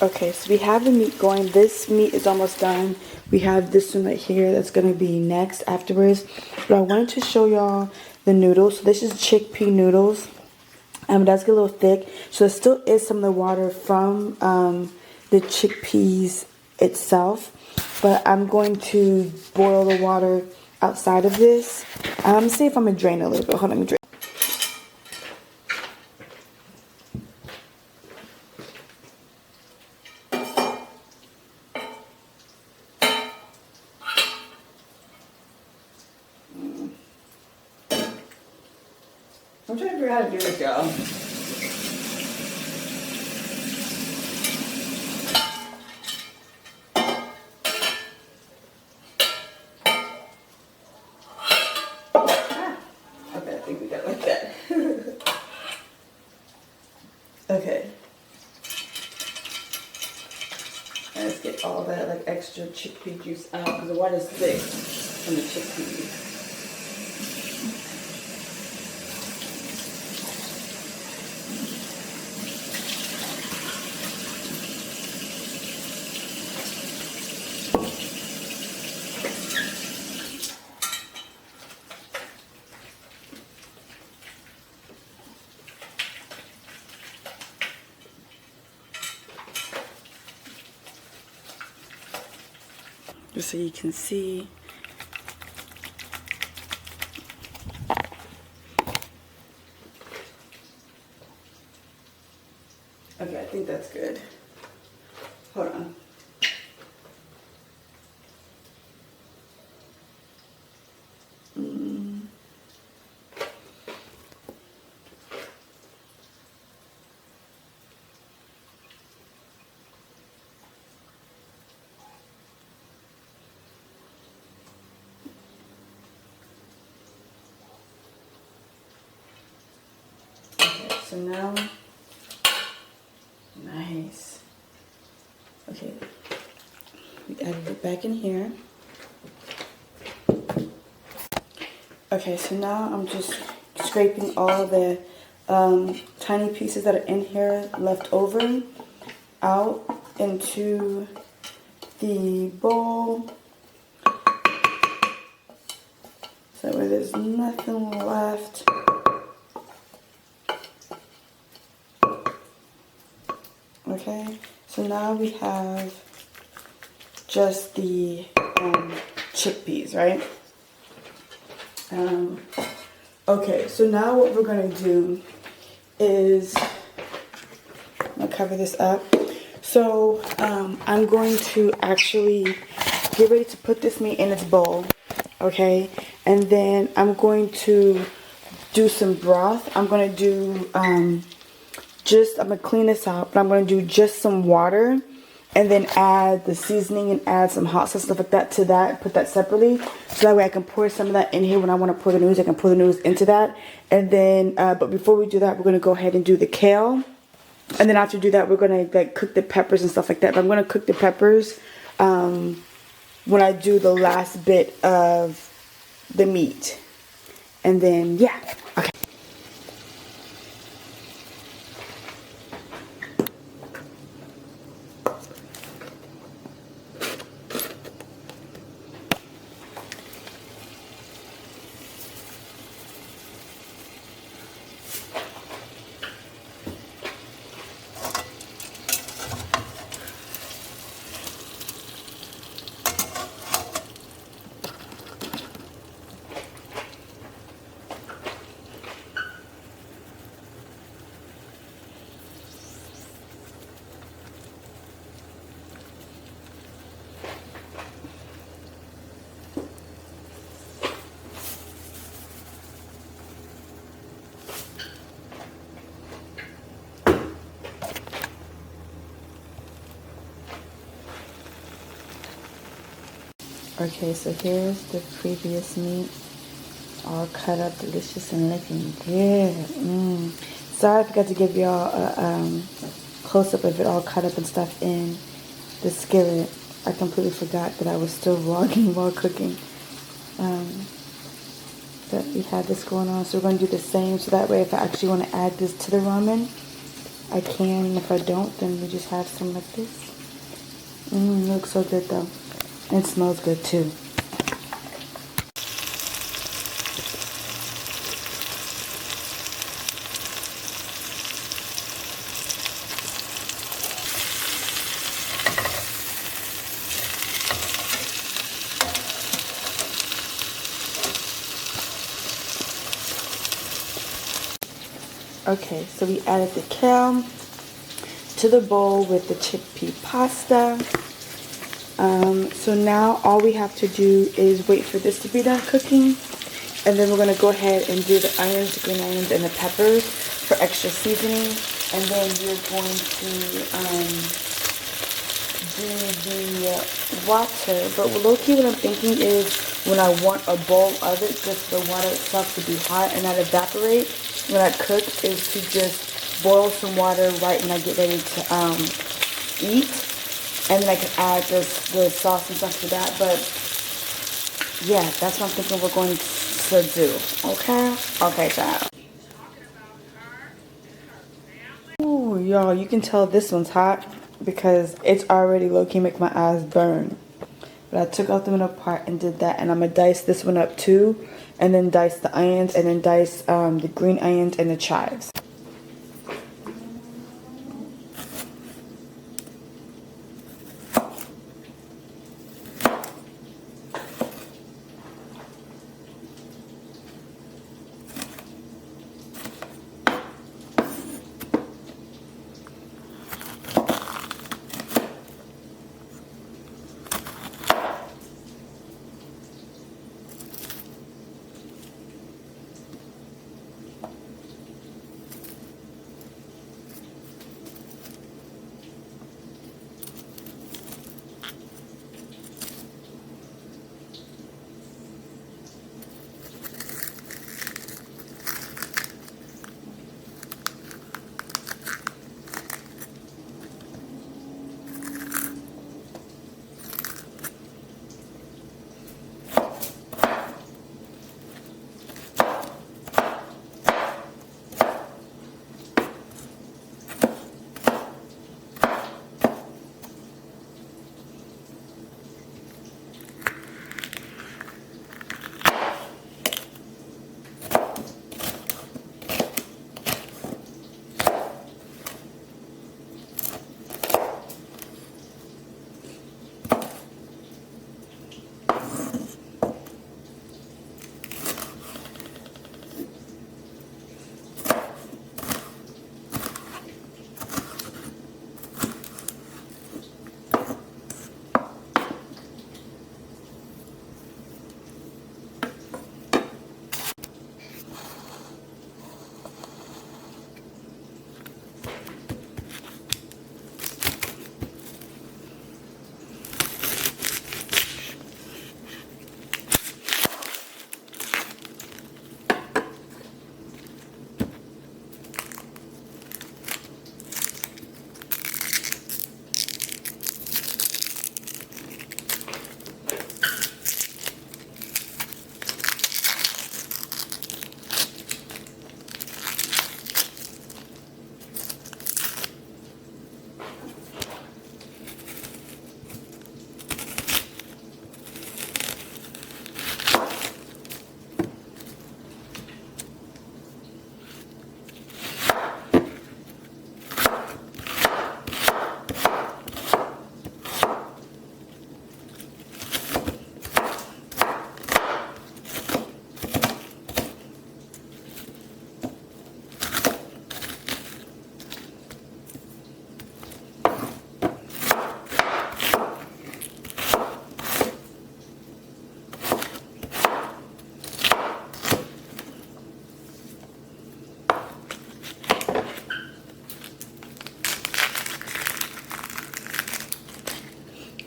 Okay, so we have the meat going. This meat is almost done. We have this one right here that's going to be next afterwards. But I wanted to show y'all the noodles. So this is chickpea noodles. It does get a little thick. So there still is some of the water from the chickpeas itself. But I'm going to boil the water outside of this. I'm going to see if I'm going to drain a little bit. Hold on, let me drain. I'm trying to figure out how to do this, y'all. Okay, I think we got it like that. Okay. Let's get all that like extra chickpea juice out because the water's thick from the chickpeas. Just so you can see. Okay, I think that's good. Hold on. So now, nice. Okay, we added it back in here. Okay, so now I'm just scraping all the tiny pieces that are in here left over out into the bowl. So that way there's nothing left. Okay, so now we have just the chickpeas, right? Okay, so now what we're going to do is, I'm going to cover this up. So I'm going to actually get ready to put this meat in its bowl, okay? And then I'm going to do some broth. I'm going to do I'm going to clean this out, but I'm going to do just some water and then add the seasoning and add some hot sauce, stuff like that to that, put that separately. So that way I can pour some of that in here when I want to pour the noodles. I can pour the noodles into that. And then, but before we do that, we're going to go ahead and do the kale. And then after do that, we're going to like cook the peppers and stuff like that. But I'm going to cook the peppers when I do the last bit of the meat. And then, yeah, okay. Okay, so here's the previous meat, all cut up, delicious and looking good. Sorry I forgot to give y'all a close-up of it all cut up and stuff in the skillet. I completely forgot that I was still vlogging while cooking. But we had this going on, so we're going to do the same, so that way if I actually want to add this to the ramen, I can. If I don't, then we just have some like this. It looks so good though. And it smells good too. Okay, so we added the kale to the bowl with the chickpea pasta. So now all we have to do is wait for this to be done cooking. And then we're going to go ahead and do the onions, the green onions, and the peppers for extra seasoning. And then we're going to do the water. But low-key what I'm thinking is when I want a bowl of it, just the water itself to be hot and not evaporate when I cook, is to just boil some water right when I get ready to eat. And then I can add the sauce and stuff to that. But yeah, that's what I'm thinking we're going to do. Okay? Okay, child. Ooh, y'all, you can tell this one's hot because it's already low-key make my eyes burn. But I took out the middle part and did that. And I'm going to dice this one up too. And then dice the onions. And then dice the green onions and the chives.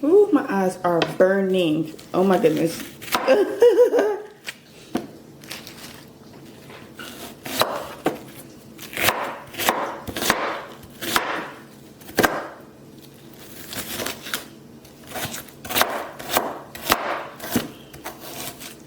Ooh, my eyes are burning. Oh my goodness.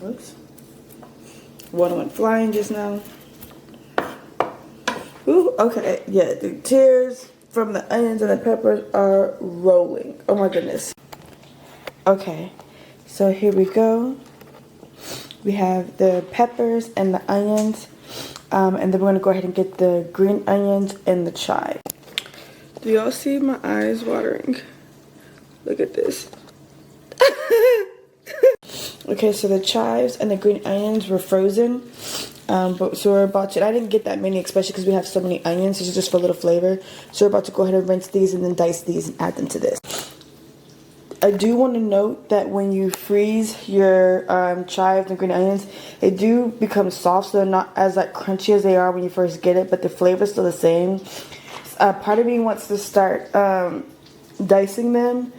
Oops. Water went flying just now. Ooh, Okay, yeah, the tears from the onions and the peppers are rolling. Oh my goodness. Okay, so here we go. We have the peppers and the onions, and then we're gonna go ahead and get the green onions and the chive. Do y'all see my eyes watering? Look at this. Okay, so the chives and the green onions were frozen. But so we're about to, I didn't get that many, especially because we have so many onions. This is just for a little flavor. So we're about to go ahead and rinse these and then dice these and add them to this. I do want to note that when you freeze your chives and green onions, they do become soft, so they're not as like crunchy as they are when you first get it, but the flavor is still the same. Part of me wants to start dicing them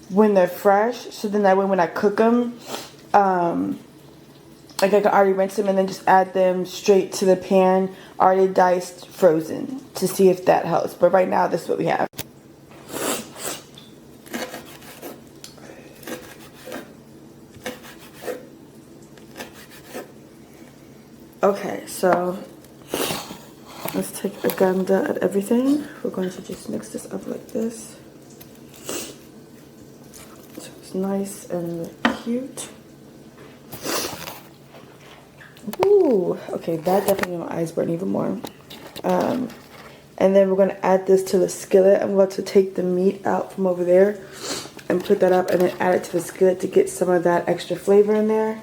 when they're fresh, so then that way when I cook them, like I can already rinse them and then just add them straight to the pan, already diced, frozen, to see if that helps. But right now, this is what we have. Okay, so let's take a gander at everything. We're going to just mix this up like this. So it's nice and cute. Ooh, okay, that definitely made my eyes burn even more. And then we're gonna add this to the skillet. I'm about to take the meat out from over there and put that up and then add it to the skillet to get some of that extra flavor in there.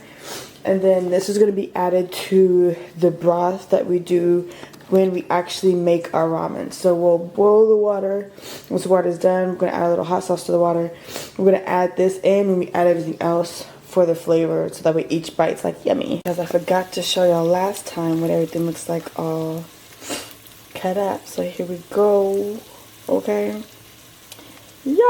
And then this is going to be added to the broth that we do when we actually make our ramen. So we'll boil the water. Once the water is done, we're going to add a little hot sauce to the water. We're going to add this in when we add everything else for the flavor, so that way each bite's like yummy. Because I forgot to show y'all last time what everything looks like all cut up. So here we go. Okay. Yeah.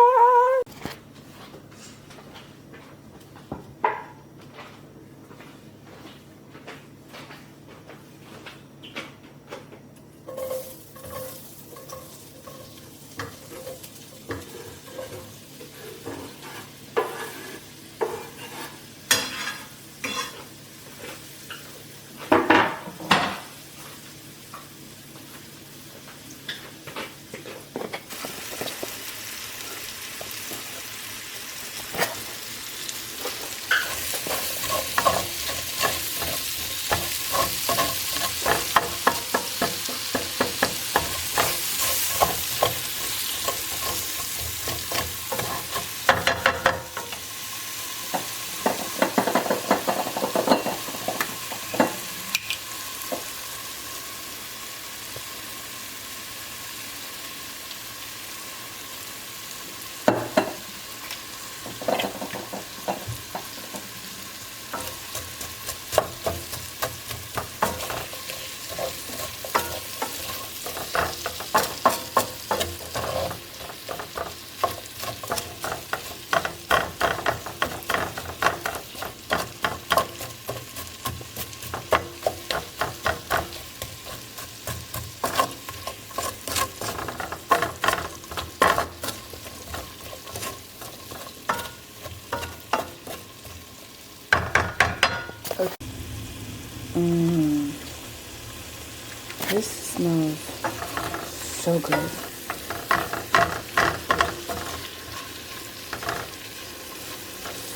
This smells so good.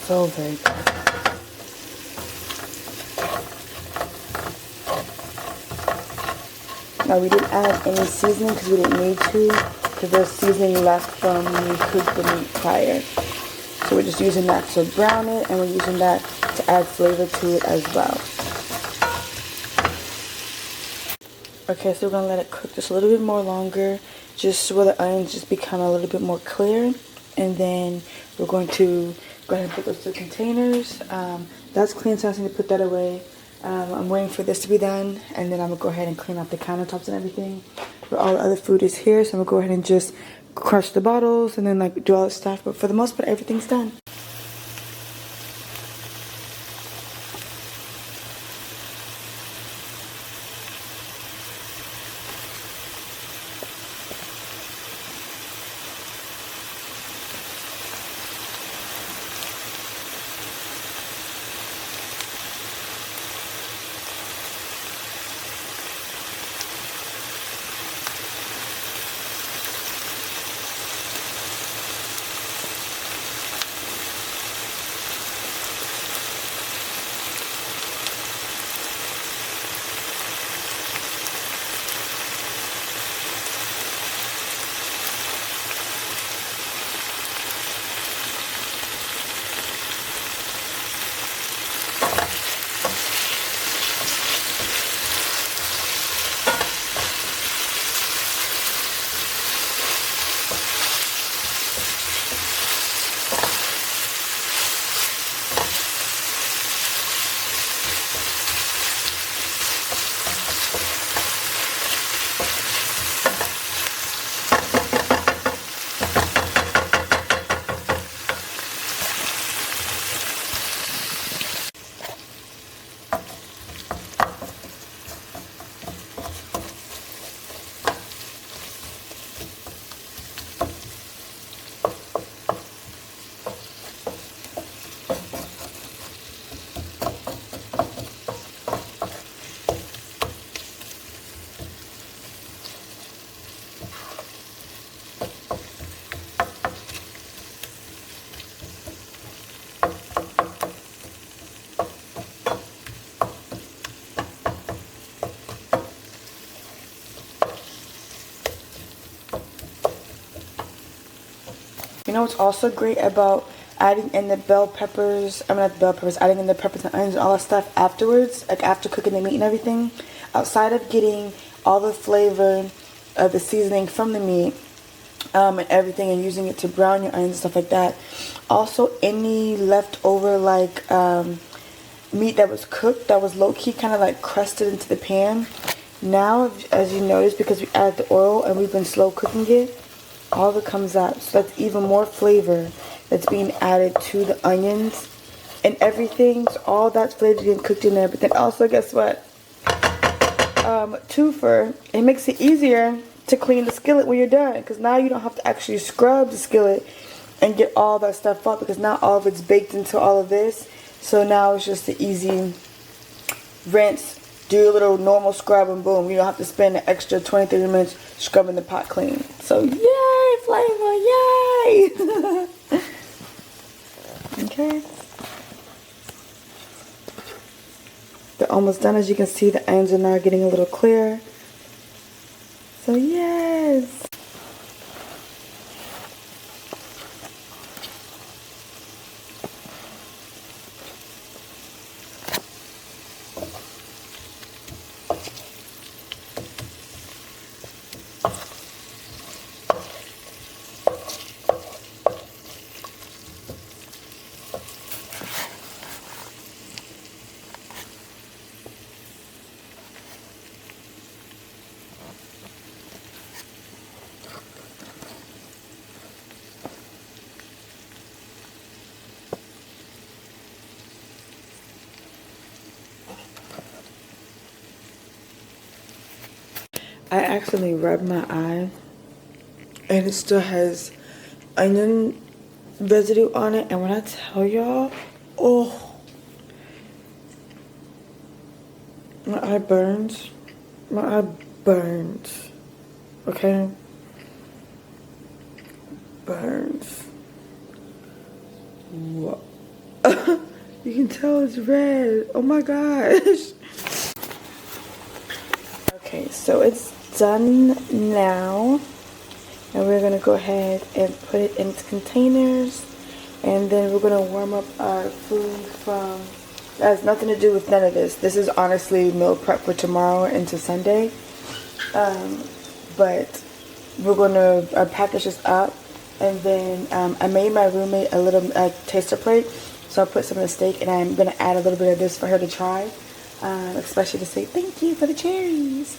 So very good. Now we didn't add any seasoning because we didn't need to, because there's seasoning left from when we cooked the meat prior. So we're just using that to brown it, and we're using that to add flavor to it as well. Okay, so we're going to let it cook just a little bit more longer, just so the onions just become a little bit more clear. And then we're going to go ahead and put those to containers. That's clean, so I need to put that away. I'm waiting for this to be done, and then I'm going to go ahead and clean up the countertops and everything. But all the other food is here, so I'm going to go ahead and just crush the bottles and then like do all that stuff. But for the most part, everything's done. You know what's also great about adding in the bell peppers, I mean not the bell peppers, adding in the peppers and onions and all that stuff afterwards, like after cooking the meat and everything, outside of getting all the flavor of the seasoning from the meat and everything and using it to brown your onions and stuff like that, also any leftover like meat that was cooked, that was low-key kind of like crusted into the pan, now as you notice, because we added the oil and we've been slow cooking it, all of it comes out. So that's even more flavor that's being added to the onions and everything. So all that flavor being cooked in there. But then also, guess what? Twofer, it makes it easier to clean the skillet when you're done. Because now you don't have to actually scrub the skillet and get all that stuff up. Because now all of it's baked into all of this. So now it's just an easy rinse. Do a little normal scrub and boom. You don't have to spend an extra 20-30 minutes scrubbing the pot clean. So yay, flavor, yay! Okay. They're almost done. As you can see, the ends are now getting a little clear. So yes. I accidentally rubbed my eye and it still has onion residue on it, and when I tell y'all, oh, my eye burns. My eye burns. Okay? Burns. Whoa. You can tell it's red. Oh my gosh. Okay, so it's done now. And we're going to go ahead and put it into containers. And then we're going to warm up our food from... That has nothing to do with none of this. This is honestly meal prep for tomorrow into Sunday. But we're going to package this up. And then I made my roommate a little taster plate. So I'll put some of the steak. And I'm going to add a little bit of this for her to try. Especially to say thank you for the cherries.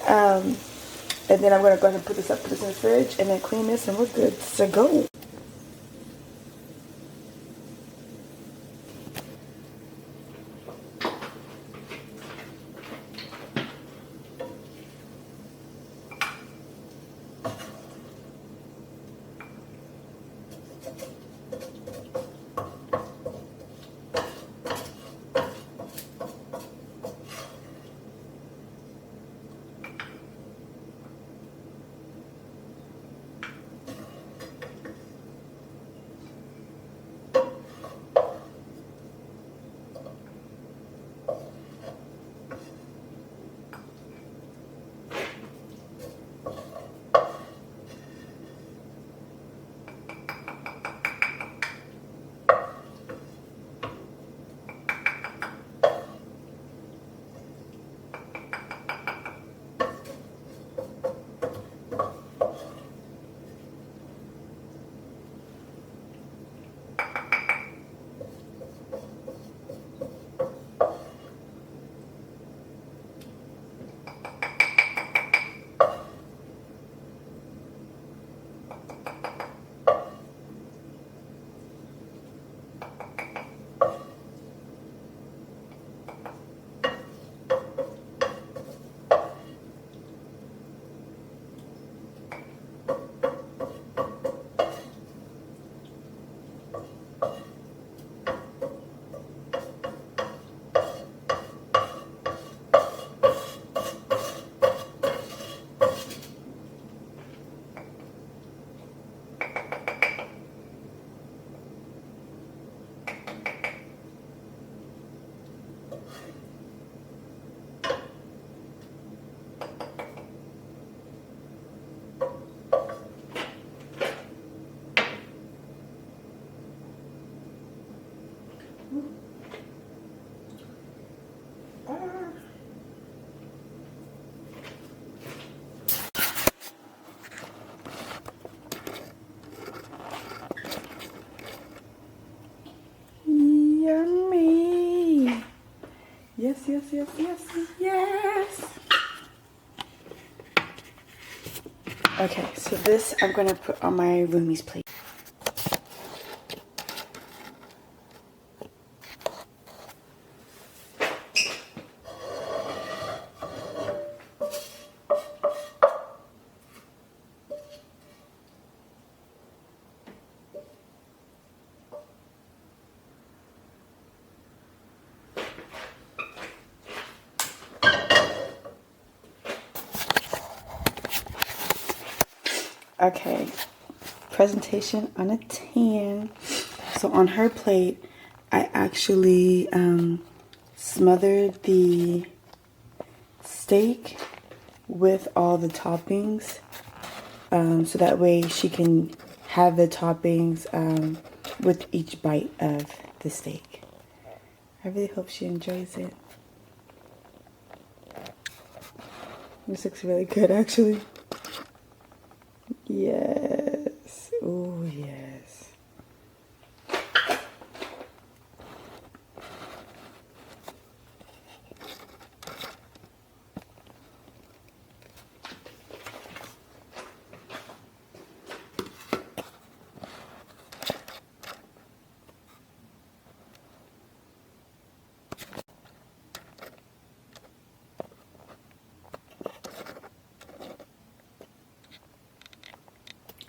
And then I'm going to go ahead and put this in the fridge and then clean this and we're good to go. yes, yes, yes, yes. Okay, so this I'm gonna put on my roomie's plate. Okay, presentation on a 10. So on her plate, I actually smothered the steak with all the toppings, so that way she can have the toppings with each bite of the steak. I really hope she enjoys it. This looks really good, actually. Yes. Oh, yes.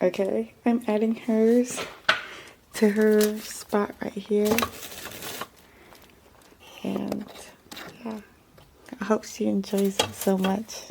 Okay, I'm adding hers to her spot right here. And yeah, I hope she enjoys it so much.